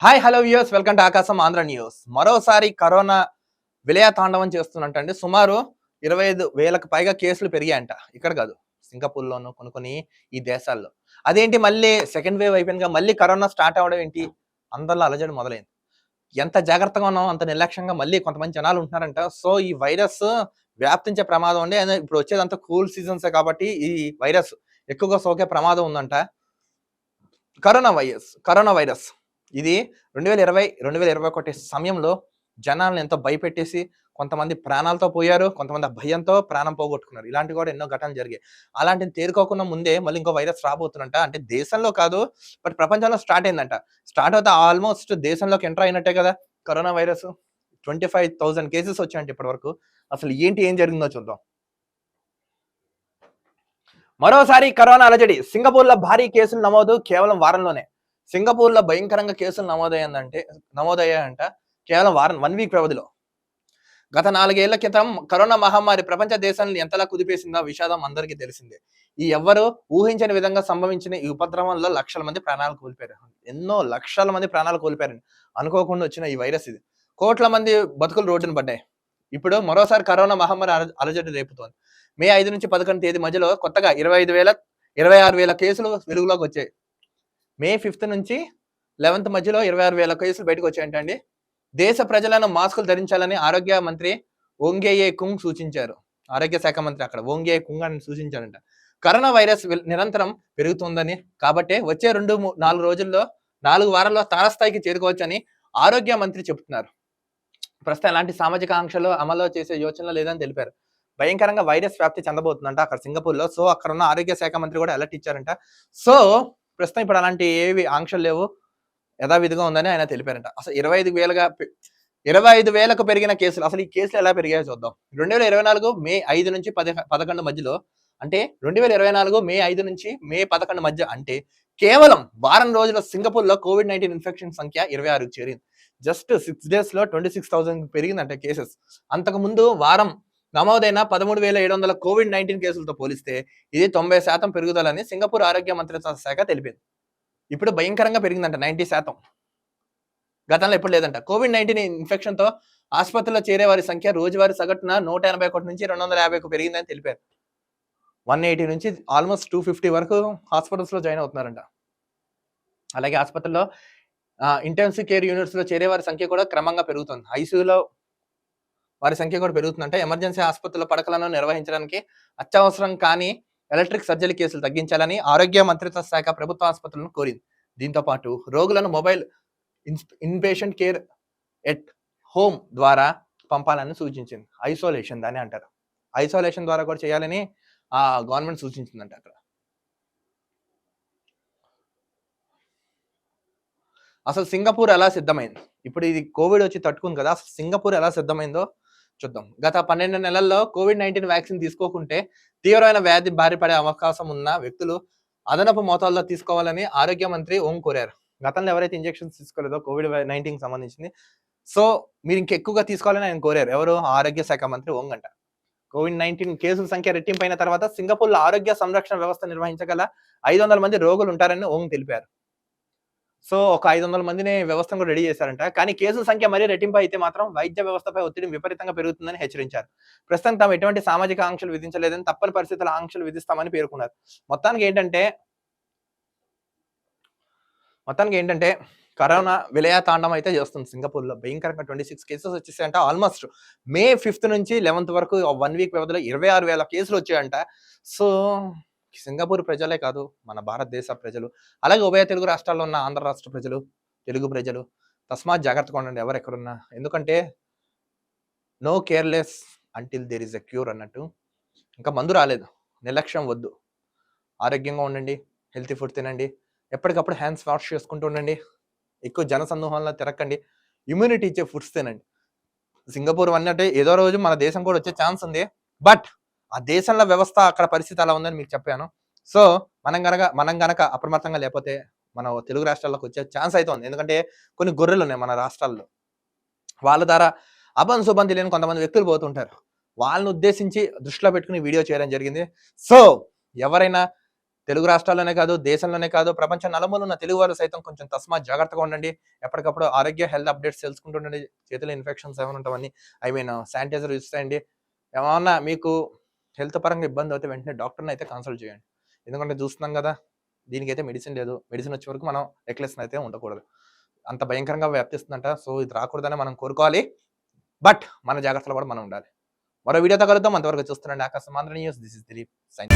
Hi hello viewers, welcome to ఆకాశం Andhra news. మరోసారి corona విలయతాండవం చేస్తున్నట్టండి. సుమారు 25,000కు పైగా కేసులు పెరిగాయంట. ఇక్కడ కాదు, సింగపూర్‌లోను కొన్ని ఈ దేశాల్లో. అదేంటి మళ్ళీ సెకండ్ వేవ్ అయిపోయిందిగా, మళ్ళీ కరోనా స్టార్ట్ అవ్వడం ఏంటి? అందరిలో అలజడి మొదలైంది. ఎంత జాగ్రత్తగా ఉన్నామో అంత నిర్లక్ష్యంగా మళ్ళీ కొంతమంది జనాలు ఉంటున్నారంట. సో ఈ వైరస్ వ్యాప్తించే ప్రమాదం అండి. అయినా ఇప్పుడు వచ్చేదంతా కూల్ సీజన్సే కాబట్టి ఈ వైరస్ ఎక్కువగా సోకే ప్రమాదం ఉందంట. కరోనా వైరస్ ఇది 2020, 2021 సమయంలో జనాలను ఎంతో భయపెట్టేసి కొంతమంది ప్రాణాలతో పోయారు. కొంతమంది ఆ భయంతో ప్రాణం పోగొట్టుకున్నారు. ఇలాంటివి కూడా ఎన్నో ఘటనలు జరిగాయి. అలాంటివి తేరుకోకుండా ముందే మళ్ళీ ఇంకో వైరస్ రాబోతున్నంట. అంటే దేశంలో కాదు, బట్ ప్రపంచంలో స్టార్ట్ అయిందంట. స్టార్ట్ అవుతే ఆల్మోస్ట్ దేశంలోకి ఎంటర్ అయినట్టే కదా కరోనా వైరస్. 25,000 కేసెస్ వచ్చాయంట ఇప్పటి వరకు. అసలు ఏం జరిగిందో చూద్దాం. మరోసారి కరోనా అలజడి. సింగపూర్‌లో భారీ కేసులు నమోదు కేవలం వారంలోనే. సింగపూర్‌లో భయంకరంగా కేసులు నమోదయ్యాయంట కేవలం 1 వీక్ వ్యవధిలో. గత 4 ఏళ్ల క్రితం కరోనా మహమ్మారి ప్రపంచ దేశాలను ఎంతలా కుదిపేసిందో విషాదం అందరికీ తెలిసిందే. ఎవ్వరు ఊహించని విధంగా సంభవించిన ఈ ఉపద్రవంలో లక్షల మంది ప్రాణాలు కోల్పోయారు. ఎన్నో లక్షల మంది ప్రాణాలు కోల్పోయారండి. అనుకోకుండా వచ్చిన ఈ వైరస్ ఇది. కోట్ల మంది బతుకులు రోడ్డున పడ్డాయి. ఇప్పుడు మరోసారి కరోనా మహమ్మారి అలజడి రేపుతోంది. మే 5 నుంచి 11 తేదీ మధ్యలో కొత్తగా 26,000 కేసులు వెలుగులోకి వచ్చాయి. మే 5 నుంచి 11 మధ్యలో 26,000 కేసులు బయటకు వచ్చాయంటండి. దేశ ప్రజలను మాస్కులు ధరించాలని ఆరోగ్య మంత్రి ఓంగేయే కుంగ్ సూచించారు. ఆరోగ్య శాఖ మంత్రి అక్కడ ఓంగేయే కుంగ్ అని సూచించారంట. కరోనా వైరస్ నిరంతరం పెరుగుతుందని, కాబట్టి వచ్చే 4 రోజుల్లో 4 వారాల్లో తారస్థాయికి చేరుకోవచ్చని ఆరోగ్య మంత్రి చెబుతున్నారు. ప్రస్తుతం ఎలాంటి సామాజిక ఆంక్షలు అమలు చేసే యోచనలో లేదని తెలిపారు. భయంకరంగా వైరస్ వ్యాప్తి చెందబోతుందంట అక్కడ సింగపూర్‌లో. సో అక్కడ ఉన్న ఆరోగ్య శాఖ మంత్రి కూడా అలర్ట్ ఇచ్చారంట. సో ప్రస్తుతం ఇప్పుడు అలాంటి ఏవి ఆంక్షలు లేవు, యథావిధిగా ఉందని ఆయన తెలిపారంట. అసలు 25,000కు పెరిగిన కేసులు. అసలు ఈ కేసులు ఎలా పెరిగాయో చూద్దాం. 2024 మే 5 నుంచి 11 మధ్యలో, అంటే 2024 మే 5 నుంచి మే 11 మధ్య, అంటే కేవలం వారం రోజుల సింగపూర్‌లో కోవిడ్-19 ఇన్ఫెక్షన్ సంఖ్య 26కి చేరింది. జస్ట్ 6 డేస్ లో 26,000 పెరిగిందంట కేసెస్. అంతకు ముందు వారం నమోదైన 13,700 కోవిడ్-19 కేసులతో పోలిస్తే ఇది 90% పెరుగుదలని సింగపూర్ ఆరోగ్య మంత్రిత్వ శాఖ తెలిపింది. ఇప్పుడు భయంకరంగా పెరిగిందంట, 90%. గతంలో ఎప్పుడు లేదంట. కోవిడ్-19 ఇన్ఫెక్షన్ తో ఆసుపత్రిలో చేరే వారి సంఖ్య రోజువారీ సగటున 181 నుంచి 250కు పెరిగిందని తెలిపారు. 180 నుంచి ఆల్మోస్ట్ 250 వరకు హాస్పిటల్స్ లో జాయిన్ అవుతున్నారంట. అలాగే ఆసుపత్రిలో ఇంటెన్సివ్ కేర్ యూనిట్స్ లో చేరే వారి సంఖ్య కూడా క్రమంగా పెరుగుతుంది. ఐసీయూలో వారి సంఖ్య కూడా పెరుగుతుందంటే ఎమర్జెన్సీ ఆసుపత్రుల పడకలను నిర్వహించడానికి అత్యవసరం కానీ ఎలక్ట్రిక్ సర్జరీ కేసులు తగ్గించాలని ఆరోగ్య మంత్రిత్వ శాఖ ప్రభుత్వ ఆసుపత్రులను కోరింది. దీంతో పాటు రోగులను mobile inpatient care at home ద్వారా పంపాలని సూచించింది. ఐసోలేషన్ దాన్ని అంటారు. ఐసోలేషన్ ద్వారా కూడా చేయాలని గవర్నమెంట్ సూచించిందంట అక్కడ. అసలు సింగపూర్ ఎలా సిద్ధమైంది? ఇప్పుడు ఇది కోవిడ్ వచ్చి తట్టుకుంది కదా, అసలు సింగపూర్ ఎలా సిద్ధమైందో చూద్దాం. గత 12 నెలల్లో కోవిడ్-19 వ్యాక్సిన్ తీసుకోకుంటే తీవ్రమైన వ్యాధి బారిపడే అవకాశం ఉన్న వ్యక్తులు అదనపు మోతాదులో తీసుకోవాలని ఆరోగ్య మంత్రి ఓం కోరారు. గతంలో ఎవరైతే ఇంజెక్షన్స్ తీసుకోలేదో కోవిడ్-19 సంబంధించింది, సో మీరు ఇంకెక్కువగా తీసుకోవాలని ఆయన కోరారు. ఎవరు? ఆరోగ్య శాఖ మంత్రి ఓంగ్ అంట. కోవిడ్-19 కేసుల సంఖ్య రెట్టింపైన తర్వాత సింగపూర్లో ఆరోగ్య సంరక్షణ వ్యవస్థ నిర్వహించగల 500 మంది రోగులు ఉంటారని ఓంగ్ తెలిపారు. సో ఒక 500 మందిని వ్యవస్థను కూడా రెడీ చేశారంట. కానీ కేసుల సంఖ్య మరీ రెట్టింపు అయితే మాత్రం వైద్య వ్యవస్థపై ఒత్తిడి విపరీతంగా పెరుగుతుందని హెచ్చరించారు. ప్రస్తుతం తాము ఎటువంటి సామాజిక ఆంక్షలు విధించలేదని, తప్పని పరిస్థితుల్లో ఆంక్షలు విధిస్తామని పేర్కొన్నారు. మొత్తానికి ఏంటంటే కరోనా విలయతాండం అయితే చేస్తుంది సింగపూర్లో. భయంకరంగా 26 కేసెస్ వచ్చేసాయంట. ఆల్మోస్ట్ మే 5 నుంచి 11 వరకు 1 వీక్ వ్యవధిలో 26,000 కేసులు వచ్చాయంట. సో సింగపూర్ ప్రజలే కాదు, మన భారతదేశ ప్రజలు, అలాగే ఉభయ తెలుగు రాష్ట్రాల్లో ఉన్న ఆంధ్ర రాష్ట్ర ప్రజలు, తెలుగు ప్రజలు తస్మాత్ జాగ్రత్తగా ఉండండి ఎవరు ఎక్కడున్నా. ఎందుకంటే no careless until there is a cure అన్నట్టు. ఇంకా మందు రాలేదు, నిర్లక్ష్యం వద్దు. ఆరోగ్యంగా ఉండండి, హెల్తీ ఫుడ్ తినండి, ఎప్పటికప్పుడు హ్యాండ్స్ వాష్ చేసుకుంటూ ఉండండి, ఎక్కువ జన సమూహంలో తిరగండి, ఇమ్యూనిటీ ఇచ్చే ఫుడ్స్ తినండి. సింగపూర్ అన్నట్టే ఏదో రోజు మన దేశం కూడా వచ్చే ఛాన్స్ ఉంది. బట్ ఆ దేశంలో వ్యవస్థ అక్కడ పరిస్థితి అలా ఉందని మీకు చెప్పాను. సో మనం గనక అప్రమత్తంగా లేకపోతే మన తెలుగు రాష్ట్రాల్లోకి వచ్చే ఛాన్స్ అయితే ఉంది. ఎందుకంటే కొన్ని గొర్రెలు ఉన్నాయి మన రాష్ట్రాల్లో, వాళ్ళ ద్వారా శుభం తెలియని కొంతమంది వ్యక్తులు పోతుంటారు. వాళ్ళని ఉద్దేశించి దృష్టిలో పెట్టుకుని వీడియో చేయడం జరిగింది. సో ఎవరైనా తెలుగు రాష్ట్రాల్లోనే కాదు, దేశంలోనే కాదు, ప్రపంచ నలుమూలన ఉన్న తెలుగు వారు సైతం కొంచెం తస్మాత్ జాగ్రత్తగా ఉండండి. ఎప్పటికప్పుడు ఆరోగ్య హెల్త్ అప్డేట్స్ తెలుసుకుంటుండండి. చేతిలో ఇన్ఫెక్షన్స్ ఏమైనా ఉంటావని శానిటైజర్ యూజ్ చేయండి. ఏమన్నా మీకు హెల్త్ పరంగా ఇబ్బంది అవుతే వెంటనే డాక్టర్ని అయితే కన్సల్ట్ చేయండి. ఎందుకంటే చూస్తున్నాం కదా, దీనికైతే మెడిసిన్ లేదు. మెడిసిన్ వచ్చే వరకు మనం రెక్లెస్ అయితే ఉండకూడదు. అంత భయంకరంగా వ్యాప్తిస్తుందంట. సో ఇది రాకూడదని మనం కోరుకోవాలి. బట్ మన జాగ్రత్తలు కూడా మనం ఉండాలి. మరో వీడియోతో కలుద్దాం. అంతవరకు చూస్తున్నాండి Aakasam Andhra news. This is Dileep sign.